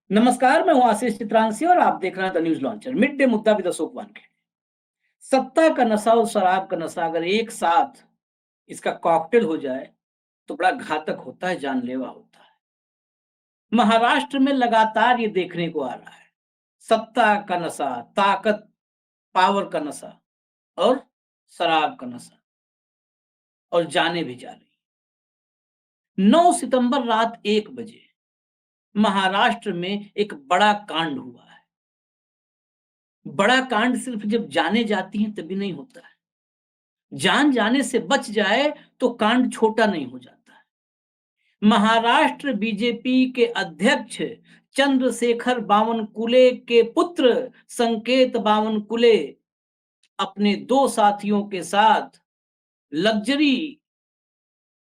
नमस्कार, मैं हूं आशीष चित्रांशी और आप देख रहे हैं the news launcher mid day मुद्दा विद अशोक वानखेड़े। सत्ता का नशा और शराब का नशा अगर एक साथ इसका कॉकटेल हो जाए तो बड़ा घातक होता है, जानलेवा होता है। महाराष्ट्र में लगातार ये देखने को आ रहा है। सत्ता का नशा, ताकत, पावर का नशा और शराब का नशा, और जाने भी जा रही। 9 सितंबर रात 1 बजे महाराष्ट्र में एक बड़ा कांड हुआ है। बड़ा कांड सिर्फ जब जाने जाती हैं तभी नहीं होता है। जान जाने से बच जाए तो कांड छोटा नहीं हो जाता है। महाराष्ट्र बीजेपी के अध्यक्ष चंद्रशेखर बावनकुले के पुत्र संकेत बावनकुले अपने 2 साथियों के साथ लग्जरी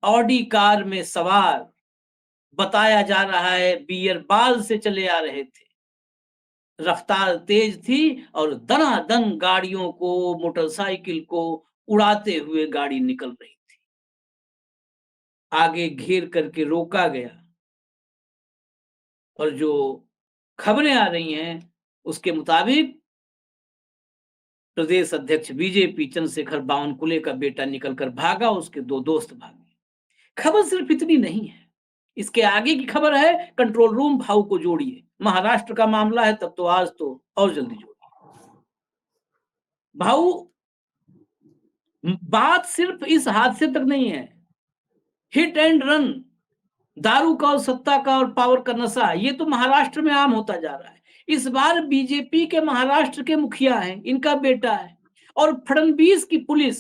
ऑडी कार में सवार, बताया जा रहा है बियर बाल से चले आ रहे थे। रफ्तार तेज थी और दनादन गाड़ियों को, मोटरसाइकिल को उड़ाते हुए गाड़ी निकल रही थी। आगे घेर करके रोका गया और जो खबरें आ रही हैं उसके मुताबिक प्रदेश अध्यक्ष बीजेपी चंद्रशेखर बावनकुले का बेटा निकलकर भागा, उसके 2 दोस्त भागे। खबर सिर्फ इतनी नहीं है, इसके आगे की खबर है। कंट्रोल रूम भाऊ को जोड़िए, महाराष्ट्र का मामला है तब तो आज तो और जल्दी जोड़िए। भाऊ, बात सिर्फ इस हादसे तक नहीं है। हिट एंड रन, दारू का और सत्ता का और पावर का नशा, ये तो महाराष्ट्र में आम होता जा रहा है। इस बार बीजेपी के महाराष्ट्र के मुखिया हैं, इनका बेटा है। और फडणवीस की पुलिस,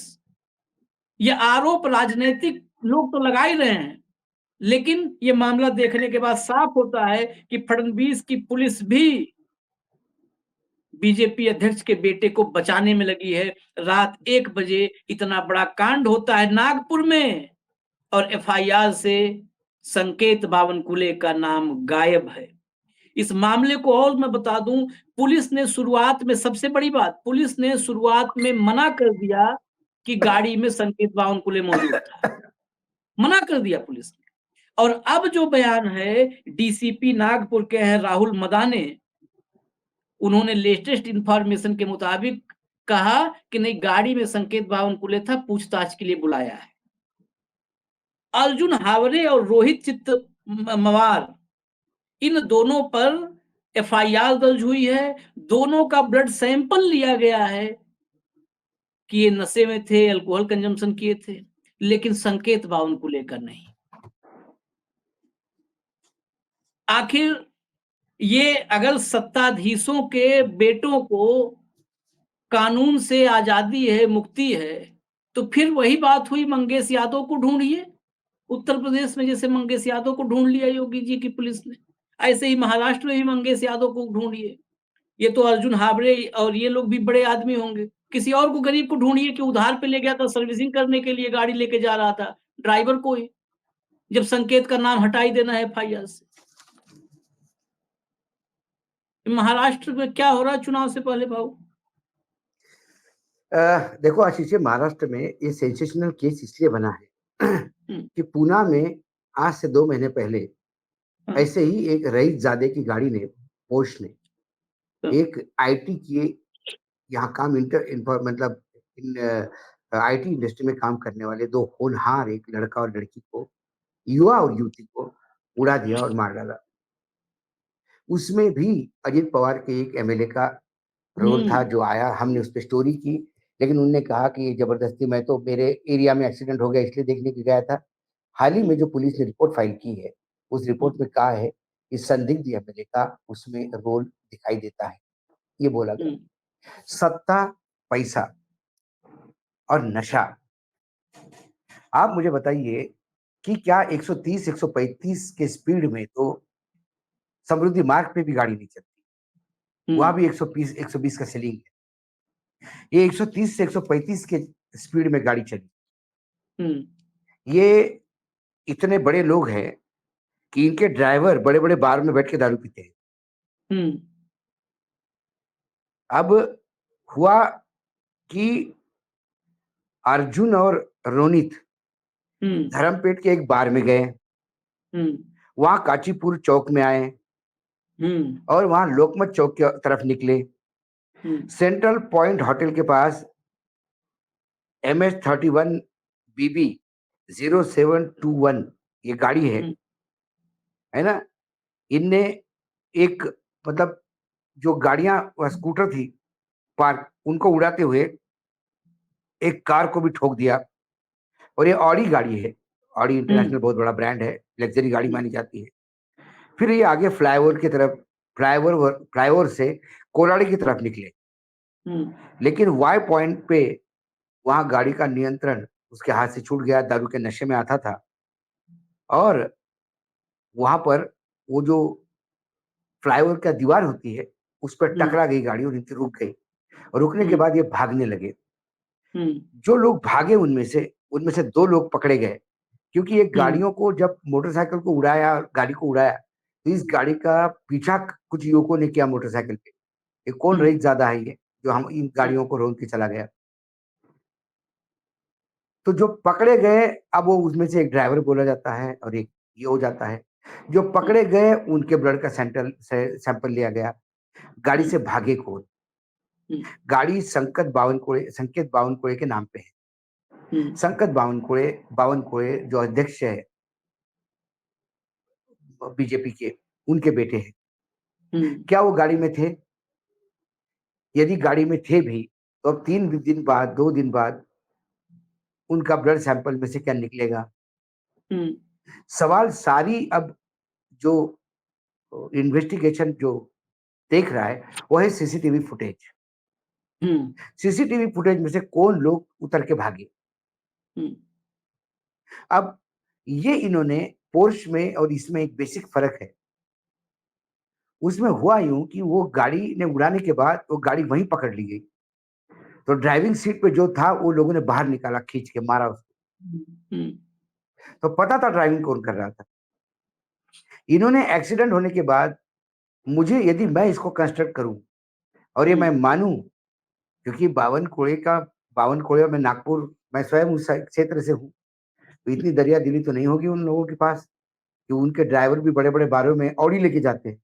ये आरोप राजनीतिक लोग तो लगा ही रहे हैं, लेकिन ये मामला देखने के बाद साफ होता है कि फडणवीस की पुलिस भी बीजेपी अध्यक्ष के बेटे को बचाने में लगी है। रात 1 बजे इतना बड़ा कांड होता है नागपुर में और एफआईआर से संकेत बावनकुले का नाम गायब है। इस मामले को और मैं बता दूं, पुलिस ने शुरुआत में, सबसे बड़ी बात, पुलिस ने शुरुआत में मना कर दिया कि गाड़ी में संकेत बावनकुले मौजूद था। मना कर दिया पुलिस ने। और अब जो बयान है डीसीपी नागपुर के हैं राहुल मदाने, उन्होंने लेटेस्ट इंफॉर्मेशन के मुताबिक कहा कि नहीं, गाड़ी में संकेत बावनकुले था, पूछताछ के लिए बुलाया है। अर्जुन हावरे और रोहित चित्त मवार, इन दोनों पर एफआईआर दर्ज हुई है। दोनों का ब्लड सैंपल लिया गया है कि ये नशे में थे, अल्कोहल कंजम्पशन किए थे, लेकिन संकेत बावनकुले का नहीं। आखिर ये अगर सत्ताधीशों के बेटों को कानून से आजादी है, मुक्ति है, तो फिर वही बात हुई, मंगेश यादव को ढूंढिए। उत्तर प्रदेश में जैसे मंगेश यादव को ढूंढ लिया योगी जी की पुलिस ने, ऐसे ही महाराष्ट्र में भी मंगेश यादव को ढूंढिए। ये तो अर्जुन हावरे और ये लोग भी बड़े आदमी होंगे। किसी और को, गरीब को ढूंढिए कि उधार पे ले गया था, सर्विसिंग करने के लिए गाड़ी लेके जा रहा था, ड्राइवर को ही, जब संकेत का नाम हटा ही देना है एफआईआर से। महाराष्ट्र में क्या हो रहा है चुनाव से पहले भाऊ? देखो आशीष जी, महाराष्ट्र में ये सेंसेशनल केस इसलिए बना है हम्म, कि पूना में आज से 2 महीने पहले हाँ, ऐसे ही एक रईसजादे की गाड़ी ने, पोर्श ने, हाँ, एक आईटी के यहाँ काम मतलब आईटी इंडस्ट्री में काम करने वाले 2 होनहार, एक लड़का और लड़की को, युवा और युवती को उड़ा दिया और मार डाला। उसमें भी अजित पवार के एक एमएलए का रोल था, हम्म, जो आया, हमने उस पे स्टोरी की, लेकिन उन्होंने कहा कि ये जबरदस्ती, मैं तो मेरे एरिया में एक्सीडेंट हो गया इसलिए देखने के गया था। हाल ही में जो पुलिस ने रिपोर्ट फाइल की है, उस रिपोर्ट में कहा है कि संदिग्ध एमएलए का उसमें रोल दिखाई देता है। ये बोला गया। हम्म, सत्ता, पैसा और नशा। आप मुझे बताइए कि क्या 130 135 के स्पीड में तो समृद्धि मार्ग पे भी गाड़ी नहीं चलती, वहां भी 120 का सीलिंग है। ये 130 से 135 के स्पीड में गाड़ी चली। ये इतने बड़े लोग हैं कि इनके ड्राइवर बड़े बड़े बार में बैठ के दारू पीते हैं। हम्म, अब हुआ कि अर्जुन और रोनित हम्म, धर्मपेट के एक बार में गए, हम्म, वहां काचीपुर चौक में आए, और वहां लोकमत चौक की तरफ निकले। सेंट्रल पॉइंट होटल के पास MS-31 BB 0721 ये गाड़ी है ना। इनने एक मतलब जो गाड़ियां स्कूटर थी पार्क, उनको उड़ाते हुए एक कार को भी ठोक दिया। और ये ऑडी गाड़ी है, ऑडी इंटरनेशनल बहुत बड़ा ब्रांड है, लग्जरी गाड़ी मानी जाती है। फिर ये आगे फ्लाईओवर की तरफ, फ्लाईओवर से कोलाडी की तरफ निकले। लेकिन वाई पॉइंट पे वहां गाड़ी का नियंत्रण उसके हाथ से छूट गया, दारू के नशे में आता था, और वहां पर वो जो फ्लाईओवर का दीवार होती है उस पर टकरा गई गाड़ी और नीचे रुक गई। और रुकने के बाद ये भागने लगे। जो लोग भागे उनमें से 2 लोग पकड़े गए, क्योंकि ये गाड़ियों को जब मोटरसाइकिल को उड़ाया, गाड़ी को उड़ाया, तो इस गाड़ी का पीछा कुछ युवकों ने किया मोटरसाइकिल पे। ये कौन रईस ज्यादा है ये जो हम इन गाड़ियों को रोक के चला गया। तो जो पकड़े गए, अब वो उसमें से एक ड्राइवर बोला जाता है और एक ये हो जाता है। जो पकड़े गए उनके ब्लड का सैंपल लिया गया। गाड़ी से भागे कौन? गाड़ी संकेत बावनकुळे के नाम पे है। संकेत बावनकुळे जो अध्यक्ष है बीजेपी के, उनके बेटे हैं। क्या वो गाड़ी में थे? यदि गाड़ी में थे भी तो अब 2 दिन बाद उनका ब्लड सैंपल में से क्या निकलेगा? सवाल सारी अब जो इन्वेस्टिगेशन जो देख रहा है वो है सीसीटीवी फुटेज। सीसीटीवी फुटेज में से कौन लोग उतर के भागे। अब ये इन्होंने पोर्श में और इसमें एक बेसिक फर्क है। उसमें हुआ यूं कि वो गाड़ी ने उड़ाने के बाद वो गाड़ी वहीं पकड़ ली गई, तो ड्राइविंग सीट पे जो था वो लोगों ने बाहर निकाला, खींच के मारा उसको। तो पता था ड्राइविंग कौन कर रहा था। इन्होंने एक्सीडेंट होने के बाद, मुझे यदि मैं इसको कंस्ट्रक्ट करूं और ये मैं मानूं, क्योंकि बावनकुळे में नागपुर, मैं स्वयं उस क्षेत्र से हूं, तो इतनी दरिया दिली तो नहीं होगी उन लोगों के पास कि उनके ड्राइवर भी बड़े बड़े बारों में ऑडी लेके जाते हैं।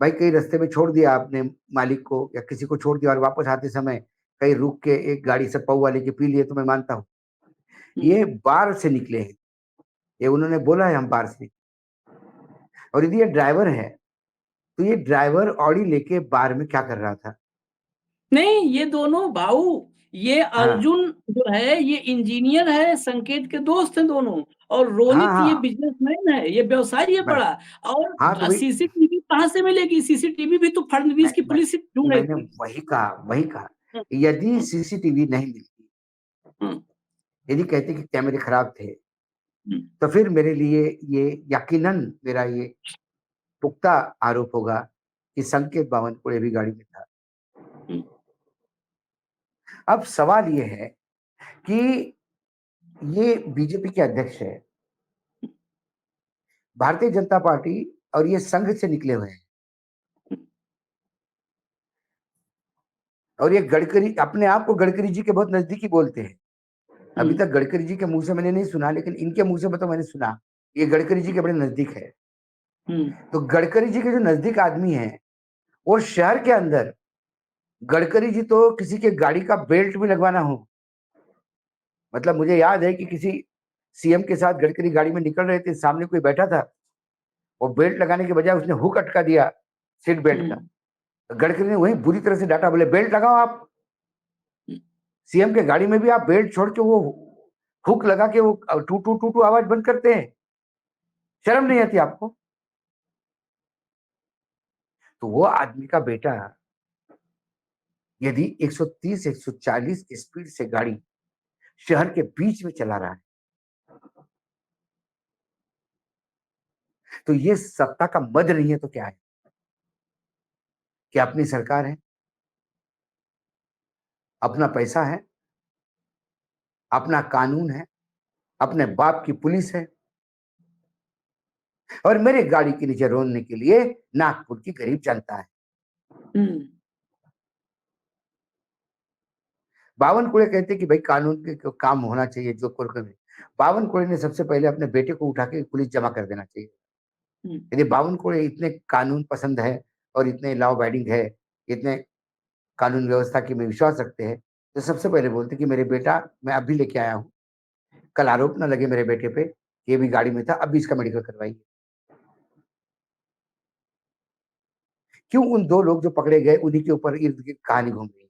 भाई कहीं रास्ते में छोड़ दिया आपने मालिक को या किसी को छोड़ दिया और वापस आते समय कहीं रुक के एक गाड़ी से पौ वाले की पी लिए तो मैं मानता हूँ। ये बार से निकले हैं, ये उन्होंने बोला है हम बार से। और यदि ये ड्राइवर है तो ये ड्राइवर ऑडी लेके बार में क्या कर रहा था? नहीं, ये दोनों भाऊ, ये अर्जुन जो है ये इंजीनियर है, संकेत के दोस्त हैं दोनों, और रोहित ये बिजनेसमैन है, ये व्यवसायी है बड़ा। और तो सीसीटीवी कहाँ से मिलेगी? सीसीटीवी भी तो फडणवीस की पुलिस मैंने ढूंढेगी। वही कहा यदि सीसीटीवी नहीं मिलती, यदि कहते कि कैमरे खराब थे, तो फिर मेरे लिए ये यकीनन मेरा ये पुख्ता आरोप होगा कि संकेत बावनकुळे भी गाड़ी में था। अब सवाल ये है कि ये बीजेपी के अध्यक्ष है, भारतीय जनता पार्टी, और ये संघ से निकले हुए हैं। और ये गडकरी, अपने आप को गडकरी जी के बहुत नजदीकी बोलते हैं। अभी तक गडकरी जी के मुंह से मैंने नहीं सुना, लेकिन इनके मुंह से तो मैंने सुना ये गडकरी जी के बड़े नजदीक है। तो गडकरी जी के जो नजदीक आदमी है, वो शहर के अंदर गडकरी जी तो किसी के गाड़ी का बेल्ट भी लगवाना हो, मतलब मुझे याद है कि किसी सीएम के साथ गडकरी गाड़ी में निकल रहे थे, सामने कोई बैठा था, वो बेल्ट लगाने के बजाय उसने हुक अटका दिया सीट बेल्ट का। तो गडकरी ने वही बुरी तरह से डांटा, बोले बेल्ट लगाओ आप। सीएम के गाड़ी में भी आप बेल्ट छोड़ के वो हुक लगा के वो टू टू टू टू आवाज बंद करते हैं, शर्म नहीं आती आपको? तो वो आदमी का बेटा यदि 130 140 की स्पीड से गाड़ी शहर के बीच में चला रहा है, तो ये सत्ता का मद नहीं है तो क्या है? क्या अपनी सरकार है, अपना पैसा है, अपना कानून है, अपने बाप की पुलिस है, और मेरे गाड़ी के नीचे रोने के लिए नागपुर की गरीब जनता है। बावनकुळे कहते कि भाई कानून के काम होना चाहिए जो कर। बावनकुळे ने सबसे पहले अपने बेटे को उठा के पुलिस जमा कर देना चाहिए। यदि बावन को इतने कानून पसंद है और इतने लॉ अबाइडिंग है, इतने कानून व्यवस्था की में विश्वास रखते हैं, तो सबसे पहले बोलते कि मेरे बेटा मैं अभी लेके आया हूँ, कल आरोप ना लगे मेरे बेटे पे कि ये भी गाड़ी में था, अब भी इसका मेडिकल करवाइए। क्यों उन 2 लोग जो पकड़े गए उन्हीं के ऊपर इर्द-गिर्द कहानी घूम रही है?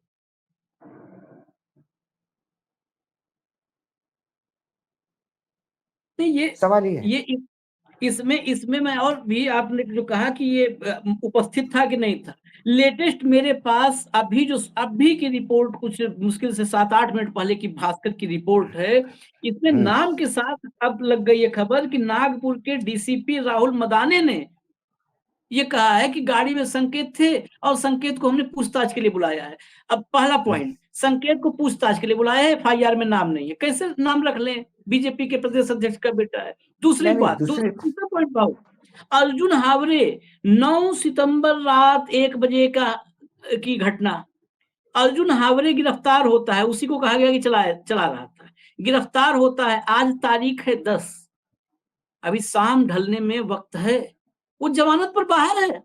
नहीं, ये सवाल ये है। ये इ इसमें इसमें मैं और भी आपने जो कहा कि ये उपस्थित था कि नहीं था। लेटेस्ट मेरे पास अभी की रिपोर्ट कुछ मुश्किल से 7-8 मिनट पहले की भास्कर की रिपोर्ट है। इसमें हुँ, नाम के साथ अब लग गई है खबर कि नागपुर के डीसीपी राहुल मदाने ने ये कहा है कि गाड़ी में संकेत थे और संकेत को हमने पूछताछ के लिए बुलाया है। अब पहला हुँ। पॉइंट, संकेत को पूछताछ के लिए बुलाया है, एफआईआर में नाम नहीं है। कैसे नाम रख लें? बीजेपी के प्रदेश अध्यक्ष का बेटा है। दूसरी नहीं, बात, दूसरी दूसरा पॉइंट भाऊ, अर्जुन हावरे 9 सितंबर रात 1 बजे की घटना। अर्जुन हावरे गिरफ्तार होता है, उसी को कहा गया कि चला रहा था। गिरफ्तार होता है, आज तारीख है 10, अभी शाम ढलने में वक्त है। वो जमानत पर बाहर है।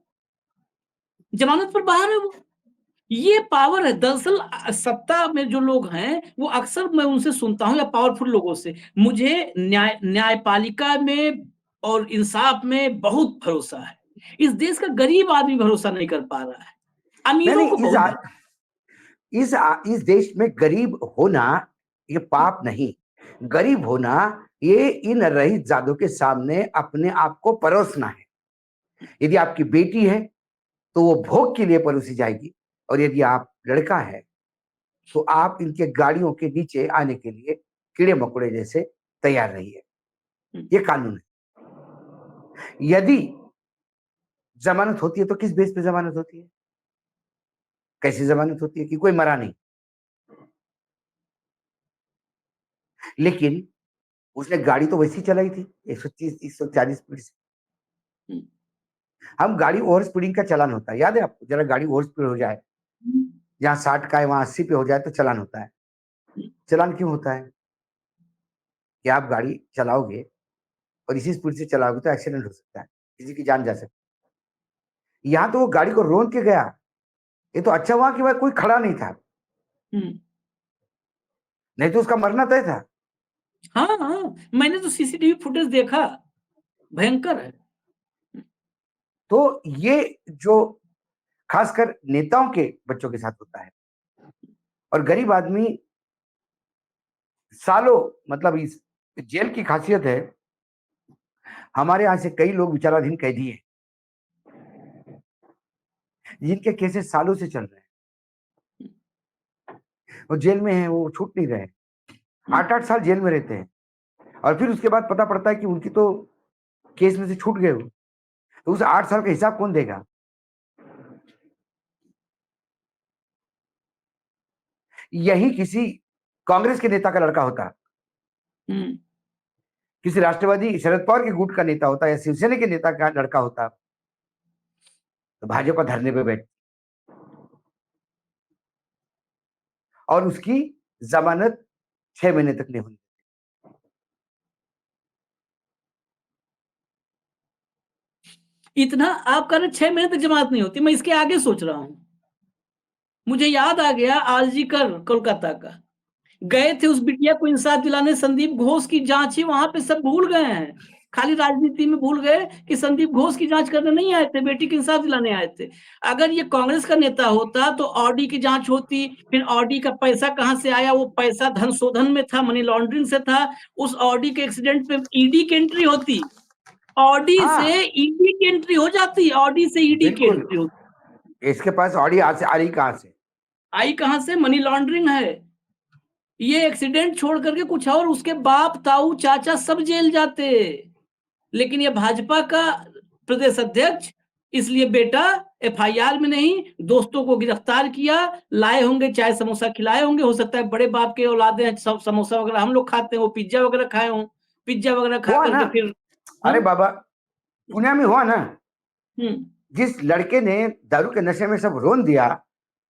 जमानत पर बाहर है वो। ये पावर है। दरअसल सत्ता में जो लोग हैं, वो अक्सर मैं उनसे सुनता हूँ या पावरफुल लोगों से, मुझे न्यायपालिका में और इंसाफ में बहुत भरोसा है। इस देश का गरीब आदमी भरोसा नहीं कर पा रहा है। नहीं, अमीरों नहीं, को बहुत भरोसा। इस देश में गरीब होना ये पाप नहीं। गरीब होना ये इन रईसजादों के सामने अपने आप को परोसना है। यदि आपकी बेटी है, तो वो भोग के लिए परोसी जाएगी, और यदि आप लड़का है, तो आप इनके गाड़ियों के नीचे आने के लिए कीड़े-मकोड़े जैसे तैयार रहिए। ये कानून है। यदि ज़मानत होती है, तो किस बेस पे ज़मानत होती है? कैसी ज़मानत होती है कि कोई मरा नहीं। लेकिन उसने गाड़ी तो वैसी चलाई थी 130 140 स्पीड से। हम गाड़ी ओवर स्पीडिंग का चालान होता है, याद है आपको? जरा गाड़ी ओवर स्पीड हो जाए, जहाँ 60 का है वहाँ 80 पे हो जाए तो चालान होता है। चालान क्यों होता है? कि आप गाड़ी चलाओगे और इसी स्पीड से चलाओगे तो एक्सीडेंट हो सकता है, किसी की जान जा सकती है। यहाँ तो वो गाड़ी को रोक के गया। ये तो अच्छा हुआ कि भाई कोई खड़ा नहीं था, नहीं तो उसका मरना तय था। हाँ, हाँ, मैंने तो सीसीटीवी फुटेज देखा, भयंकर है। तो ये जो खासकर नेताओं के बच्चों के साथ होता है, और गरीब आदमी सालों, मतलब इस जेल की खासियत है, हमारे यहाँ से कई लोग विचाराधीन कैदी हैं, जिनके केसेस सालों से चल रहे हैं, वो जेल में हैं, वो छूट नहीं रहे। 8-8 साल जेल में रहते हैं, और फिर उसके बाद पता पड़ता है कि उनकी तो केस में से छूट गए वो। तो उस 8 साल का हिसाब कौन देगा? यही किसी कांग्रेस के नेता का लड़का होता, किसी राष्ट्रवादी शरद पवार के गुट का नेता होता, या शिवसेना के नेता का लड़का होता, तो भाजपा धरने पे बैठ, और उसकी जमानत 6 महीने तक नहीं हुई। इतना आप कह रहे 6 महीने तक जमानत नहीं होती, मैं इसके आगे सोच रहा हूँ। मुझे याद आ गया आरजीकर कोलकाता का। गए थे उस बिटिया को इंसाफ दिलाने, संदीप घोष की जांच ही वहां पे सब भूल गए हैं। खाली राजनीति में भूल गए कि संदीप घोष की जांच करने नहीं आए थे, बेटी के इंसाफ दिलाने आए थे। अगर ये कांग्रेस का नेता होता तो ऑडी की जांच होती, फिर ऑडी का पैसा कहां से आया, वो पैसा धन शोधन में था, मनी लॉन्ड्रिंग से था। उस ऑडी के एक्सीडेंट पे ईडी की एंट्री होती, ऑडी से हाँ, ईडी की एंट्री हो जाती, ऑडी से ईडी की बिल्कुल। एंट्री होती। इसके पास ऑडी आ रही कहां से? आई कहां से? मनी लॉन्ड्रिंग है। ये एक्सीडेंट छोड़ करके कुछ और, उसके बाप ताऊ चाचा सब जेल जाते। लेकिन ये भाजपा का प्रदेश अध्यक्ष, इसलिए बेटा एफआईआर में नहीं, दोस्तों को गिरफ्तार किया, लाए होंगे चाय समोसा खिलाए होंगे, हो सकता है बड़े बाप के औलादे हैं, सब समोसा वगैरह हम लोग खाते हैं, वो पिज्जा वगैरह खाए हों, पिज्जा वगैरह खा हुआ ना। करके फिर अरे हाँ? बाबा, पुणे में हुआ ना। हम्म जिस लड़के ने दारू के नशे में सब रोन दिया,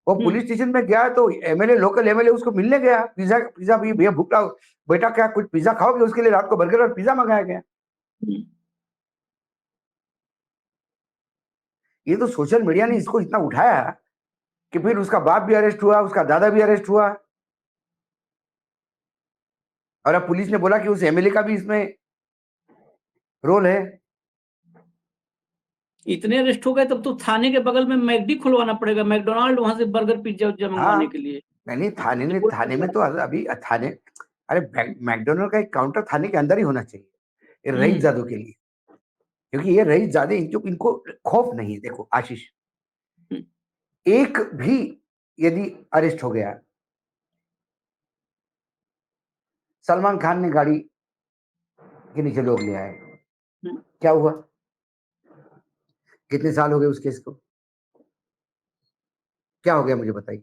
वो पुलिस स्टेशन में गया तो एमएलए, लोकल एमएलए उसको मिलने गया। पिज्जा पिज्जा भैया भूख लगा, बेटा क्या कुछ पिज्जा खाओगे? उसके लिए रात को बर्गर और पिज्जा मंगाया गया। हम्म ये तो सोशल मीडिया ने इसको इतना उठाया कि फिर उसका बाप भी अरेस्ट हुआ, उसका दादा भी अरेस्ट हुआ, और अब पुलिस ने बोला कि उस एमएलए का भी इसमें रोल है। इतने अरेस्ट हो गए तब तो थाने के बगल में मैकडी खुलवाना पड़ेगा, मैकडोनाल्ड, वहां से बर्गर पिज्जा उज्जा मंगवाने हाँ, के लिए। नहीं थाने ये बोल में तो अभी थाने, अरे मैकडोनल्ड का एक काउंटर थाने के अंदर ही होना चाहिए ये रईसजादों के लिए, क्योंकि ये रईसजादे इनको खौफ नहीं है। देखो आशीष, एक भी यदि अरेस्ट हो गया, सलमान खान ने गाड़ी के नीचे लोग ले आए, क्या हुआ? कितने साल हो गए उस केस को? क्या हो गया मुझे बताइए?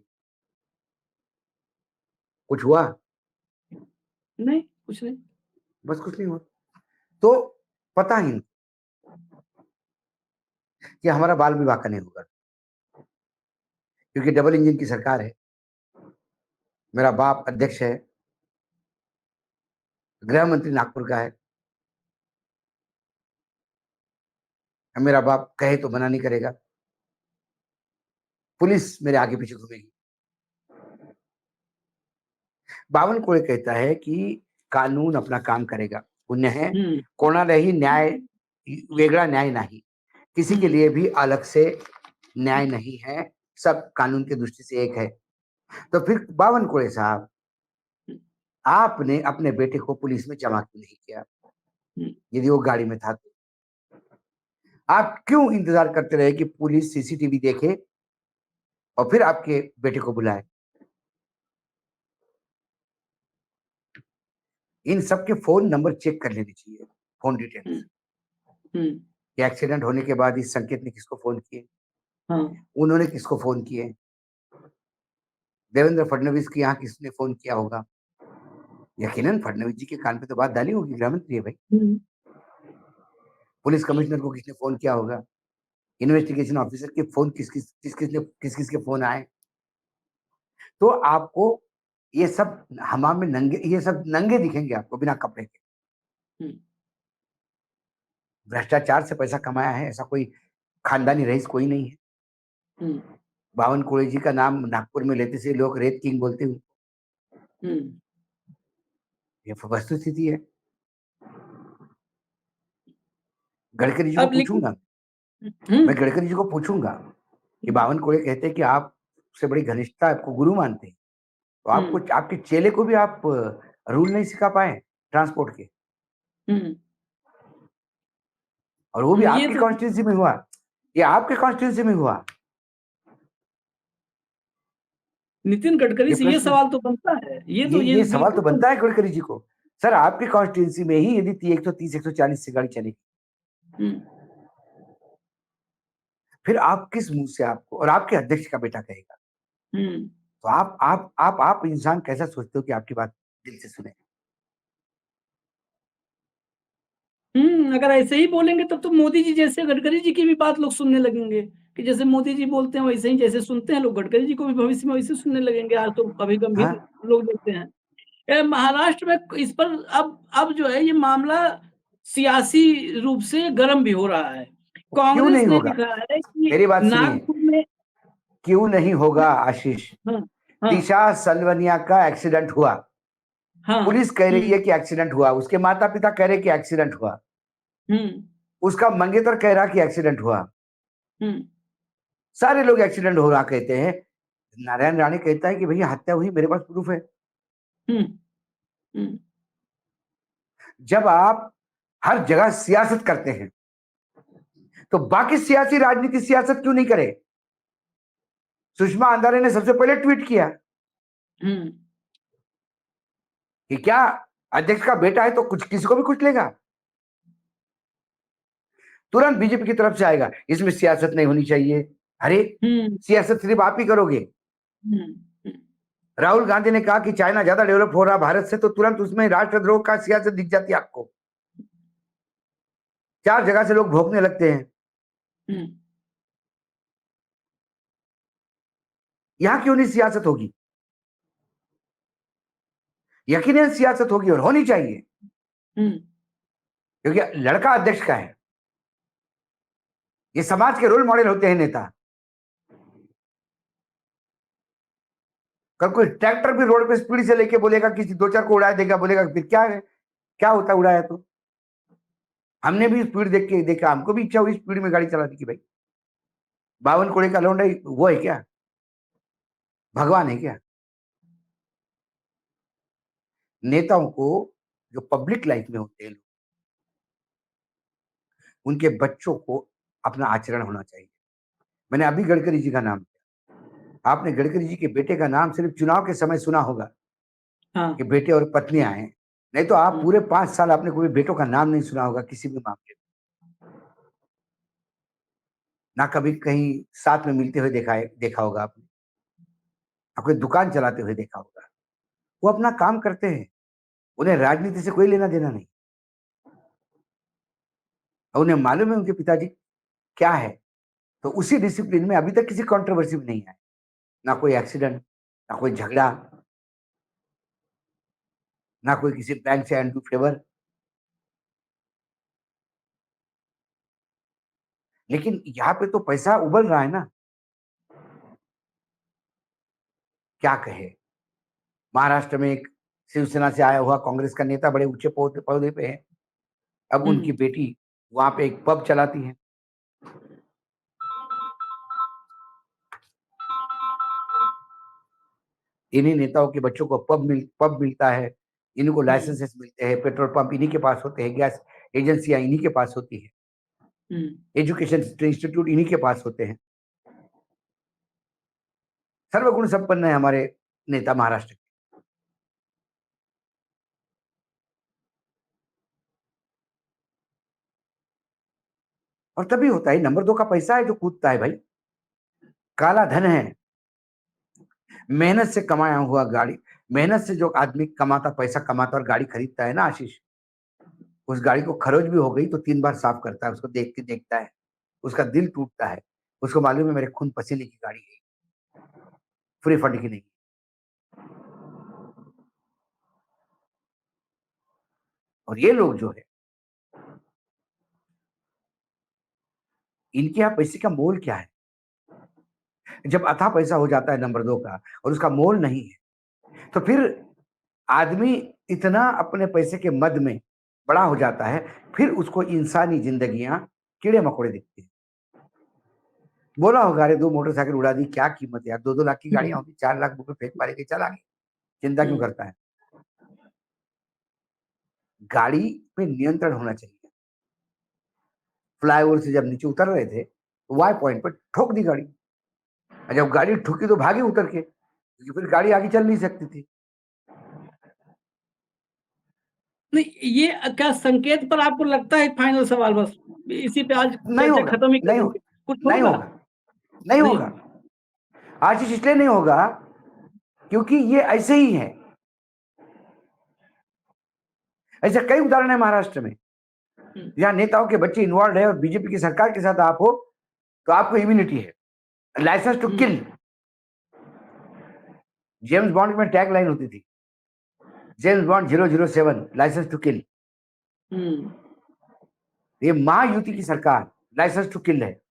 कुछ हुआ? नहीं, कुछ नहीं। बस कुछ नहीं हुआ। तो पता ही नहीं कि हमारा बाल विवाह का नहीं होगा, क्योंकि डबल इंजन की सरकार है। मेरा बाप अध्यक्ष है, गृह मंत्री नागपुर का है, मेरा बाप कहे तो मना नहीं करेगा, पुलिस मेरे आगे पीछे घूमेगी। बावनकुळे कहता है कि कानून अपना काम करेगा, पुण्य है कोणालाही न्याय, वेगळा न्याय नहीं, किसी के लिए भी अलग से न्याय नहीं है, सब कानून की दृष्टि से एक है। तो फिर बावनकुळे साहब, आपने अपने बेटे को पुलिस में जमा क्यों नहीं किया? यदि वो गाड़ी में था तो आप क्यों इंतजार करते रहे कि पुलिस सीसीटीवी देखे और फिर आपके बेटे को बुलाए? इन सबके फोन नंबर चेक कर लेने चाहिए, फोन डिटेल्स, कि एक्सीडेंट होने के बाद इस संकेत ने किसको फोन किए, उन्होंने किसको फोन किए, देवेंद्र फडणवीस के यहाँ किसने फोन किया होगा। यकीनन फडणवीस जी के कान पे तो बात डाली होगी, गृह मंत्री है भाई। पुलिस कमिश्नर को किसने फोन किया होगा, इन्वेस्टिगेशन ऑफिसर के फोन किस किस के फोन आए। तो आपको ये सब हमाम में नंगे, ये सब नंगे दिखेंगे आपको बिना कपड़े के। भ्रष्टाचार से पैसा कमाया है ऐसा कोई खानदानी रईस कोई नहीं है। बावनकुळे जी का नाम नागपुर में लेते से लोग रेत किंग बोलते हैं। ये वस्तु स्थिति है। गडकरी जी को पूछूंगा, मैं गडकरी जी को पूछूंगा कि बावनकुळे कहते हैं कि आपसे बड़ी घनिष्ठता आपको गुरु मानते हैं, तो आपको आपके चेले को भी आप रूल नहीं सिखा पाए ट्रांसपोर्ट के, और वो भी आपकी कॉन्स्टिट्यूंसी में हुआ, ये आपके कॉन्स्टिट्यूंसी में हुआ। नितिन गडकरी से ये सवाल तो बनता है, ये सवाल तो बनता है गडकरी जी को, सर आपकी कॉन्स्टिट्यूंसी में ही यदि 130 140 से गाड़ी चलेगी, फिर आप किस मुंह से आपको और आपके अध्यक्ष का बेटा कहेगा? तो आप इंसान कैसा सोचते हो कि आपकी बात दिल से सुने? अगर ऐसे ही बोलेंगे तब तो मोदी जी जैसे गडकरी जी की भी बात लोग सुनने लगेंगे, कि जैसे मोदी जी बोलते हैं वैसे ही जैसे सुनते हैं लोग, गडकरी जी को भी भविष्य में वैसे सुनने लगेंगे। आज तो कभी गंभीर लोग देखते हैं। महाराष्ट्र में इस पर अब जो है ये मामला सियासी रूप से गर्म भी हो रहा है। कांग्रेस ने लिखा है कि मेरी बात नागपुर में क्यों नहीं होगा आशीष? दिशा सलवनिया का एक्सीडेंट हुआ, पुलिस कह रही है कि एक्सीडेंट हुआ, उसके माता पिता कह रहे कि एक्सीडेंट हुआ, उसका मंगेतर कह रहा कि एक्सीडेंट हुआ, सारे लोग एक्सीडेंट हो रहा कहते हैं। नारायण राणे कहता है कि भैया हत्या हुई, मेरे पास प्रूफ है। जब आप हर जगह सियासत करते हैं तो बाकी सियासी राजनीति सियासत क्यों नहीं करे? सुषमा अंधारे ने सबसे पहले ट्वीट किया कि क्या अध्यक्ष का बेटा है तो कुछ किसी को भी कुछ लेगा, तुरंत बीजेपी की तरफ से आएगा इसमें सियासत नहीं होनी चाहिए। अरे सियासत सिर्फ आप ही करोगे। राहुल गांधी ने कहा कि चाइना ज्यादा डेवलप हो रहा भारत से, तो तुरंत उसमें राष्ट्रद्रोह का सियासत दिख जाती है आपको, 4 जगह से लोग भोंकने लगते हैं। यहां क्यों नहीं सियासत होगी? यकीनन सियासत होगी और होनी चाहिए, क्योंकि लड़का अध्यक्ष का है, ये समाज के रोल मॉडल होते हैं नेता। कल कोई ट्रैक्टर भी रोड पे स्पीड से लेके बोलेगा, किसी दो चार को उड़ा देगा, बोलेगा फिर क्या है, क्या होता उड़ाया तो। हमने भी स्पीड देख के देखा, हमको भी इच्छा हुई स्पीड में गाड़ी चलाने की। भाई 52 कोड़े का लौंडा वो है क्या, भगवान है क्या? नेताओं को जो पब्लिक लाइफ में होते हैं, उनके बच्चों को अपना आचरण होना चाहिए। मैंने अभी गडकरी जी का नाम लिया, आपने गडकरी जी के बेटे का नाम सिर्फ चुनाव के समय सुना होगा हाँ। कि बेटे और पत्नियां हैं, नहीं तो आप पूरे 5 साल आपने कोई बेटों का नाम नहीं सुना होगा किसी भी मामले में। ना कभी कहीं साथ में मिलते हुए देखा होगा आपने, ना कोई दुकान चलाते हुए देखा होगा। वो अपना काम करते हैं, उन्हें राजनीति से कोई लेना देना नहीं, और उन्हें मालूम है उनके पिताजी क्या है। तो उसी डिसिप्लिन में अभी तक किसी कंट्रोवर्सी में नहीं आए, ना कोई एक्सीडेंट, ना कोई झगड़ा, ना कोई किसी बैंक से एंड्रू फेवर। लेकिन यहाँ पे तो पैसा उबल रहा है ना, क्या कहे। महाराष्ट्र में एक शिवसेना से आया हुआ कांग्रेस का नेता बड़े ऊंचे पौधे पे है, अब उनकी बेटी वहां पे एक पब चलाती है। इन्हीं नेताओं के बच्चों को पब मिलता है, इनको लाइसेंसेस मिलते हैं, पेट्रोल पंप इन्हीं के पास होते हैं, गैस एजेंसियां इन्हीं के पास होती है, एजुकेशन इंस्टीट्यूट इन्हीं के पास होते हैं। सर्वगुण संपन्न है हमारे नेता महाराष्ट्र के। और तभी होता है, नंबर 2 का पैसा है जो कूदता है भाई, काला धन है, मेहनत से कमाया हुआ गाड़ी, मेहनत से जो आदमी कमाता, पैसा कमाता और गाड़ी खरीदता है ना आशीष, उस गाड़ी को खरोच भी हो गई तो 3 बार साफ करता है, उसको देख के देखता है, उसका दिल टूटता है, उसको मालूम है मेरे खून पसीने की गाड़ी है, फ्री फंड की नहीं। और ये लोग जो है, इनके यहाँ पैसे का मोल क्या है? जब अथा पैसा हो जाता है नंबर 2 का और उसका मोल नहीं है, तो फिर आदमी इतना अपने पैसे के मद में बड़ा हो जाता है, फिर उसको इंसानी जिंदगियां कीड़े मकोड़े दिखती है। बोला होगा, अरे 2 मोटरसाइकिल उड़ा दी, क्या कीमत यार, 2-2 लाख की गाड़ियां होती, 4 लाख रुपए फेंक मारेगी, चल आगे, चिंता क्यों करता है? गाड़ी पे नियंत्रण होना चाहिए। फ्लाईओवर से जब नीचे उतर रहे थे तो वाई पॉइंट पर ठोक दी गाड़ी, और जब गाड़ी ठुकी तो भागे उतर के, क्योंकि फिर गाड़ी आगे चल नहीं सकती थी। नहीं, ये क्या संकेत पर आपको लगता है? फाइनल सवाल बस इसी पे आज नहीं चर्चा होगा, खत्म ही नहीं करेंगे। होगा, कुछ नहीं होगा? होगा, नहीं होगा। आशीष इसलिए नहीं होगा क्योंकि ये ऐसे ही है। ऐसे कई उदाहरण है महाराष्ट्र में, जहां नेताओं के बच्चे इन्वॉल्व है और बीजेपी की सरकार के साथ आप हो तो आपको इम्यूनिटी है, licence to kill. James Bond में टैग लाइन होती थी, James Bond 007 licence to kill. ये महायुति की सरकार लाइसेंस टू किल है।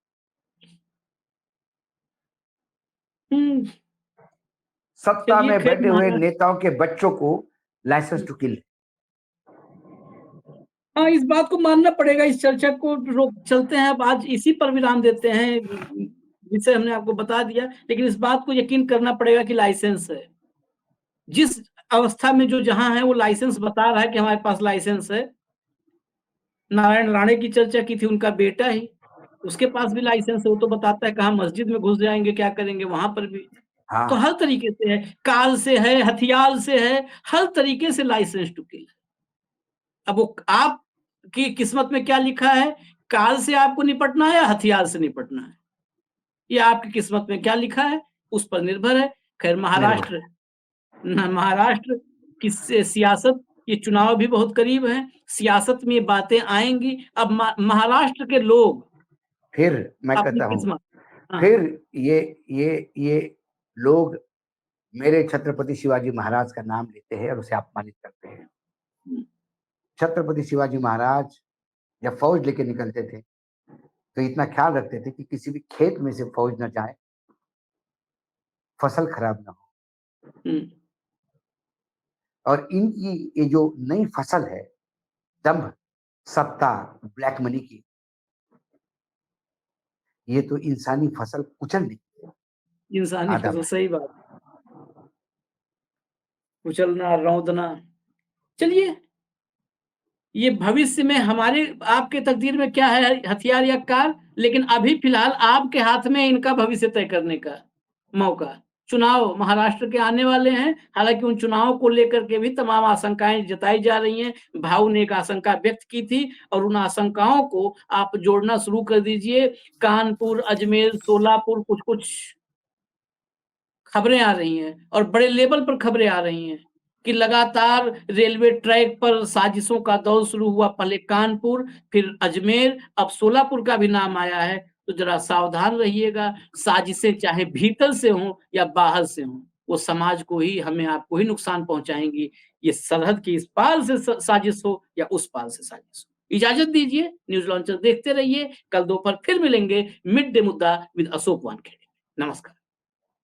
सत्ता चलिए, में खैर बैठे हुए नेताओं के बच्चों को लाइसेंस टू किल। हाँ, इस बात को मानना पड़ेगा। इस चर्चा को रोक चलते हैं, अब आज इसी पर विराम देते हैं, जिसे हमने आपको बता दिया। लेकिन इस बात को यकीन करना पड़ेगा कि लाइसेंस है, जिस अवस्था में जो जहां है वो लाइसेंस बता रहा है कि हमारे पास लाइसेंस है। नारायण राणे की चर्चा की थी, उनका बेटा ही, उसके पास भी लाइसेंस है, वो तो बताता है कहाँ मस्जिद में घुस जाएंगे, क्या करेंगे वहां पर भी। तो हर तरीके से है, काल से है, हथियार से है, हर तरीके से लाइसेंस टू किल। अब वो आपकी किस्मत में क्या लिखा है, काल से आपको निपटना है या हथियार से निपटना है, ये आपकी किस्मत में क्या लिखा है उस पर निर्भर है। खैर, महाराष्ट्र की सियासत, ये चुनाव भी बहुत करीब है, सियासत में ये बातें आएंगी। अब महाराष्ट्र के लोग फिर मैं अपनी कहता हूं, किस्मत, फिर ये लोग मेरे छत्रपति शिवाजी महाराज का नाम लेते हैं और उसे अपमानित करते हैं। छत्रपति शिवाजी महाराज जब फौज लेके निकलते थे तो इतना ख्याल रखते थे कि किसी भी खेत में से फौज न जाए, फसल खराब ना हो। हम्म, और इनकी ये जो नई फसल है, दंभ, सत्ता, ब्लैक मनी की, ये तो इंसानी फसल कुचल दी, इंसानी आधा फसल, भाग। सही बात। कुचलना, रौंदना। चलिए, ये भविष्य में हमारे आपके तकदीर में क्या है, हथियार या कार, लेकिन अभी फिलहाल आपके हाथ में इनका भविष्य तय करने का मौका। चुनाव महाराष्ट्र के आने वाले हैं, हालांकि उन चुनावों को लेकर के भी तमाम आशंकाएं जताई जा रही हैं। भाऊ ने एक आशंका व्यक्त की थी और उन आशंकाओं को आप जोड़ना शुरू कर दीजिए। कानपुर, अजमेर, सोलापुर, कुछ कुछ खबरें आ रही हैं और बड़े लेवल पर खबरें आ रही हैं कि लगातार रेलवे ट्रैक पर साजिशों का दौर शुरू हुआ। पहले कानपुर, फिर अजमेर, अब सोलापुर का भी नाम आया है। तो जरा सावधान रहिएगा। साजिशें चाहे भीतर से हों या बाहर से हों, वो समाज को ही, हमें आपको ही नुकसान पहुंचाएंगी। ये सरहद की इस पार से साजिश हो या उस पार से साजिश हो। इजाजत दीजिए, न्यूज लॉन्चर देखते रहिए। कल दोपहर फिर मिलेंगे मिड डे मुद्दा विद अशोक वानखेड़े। नमस्कार।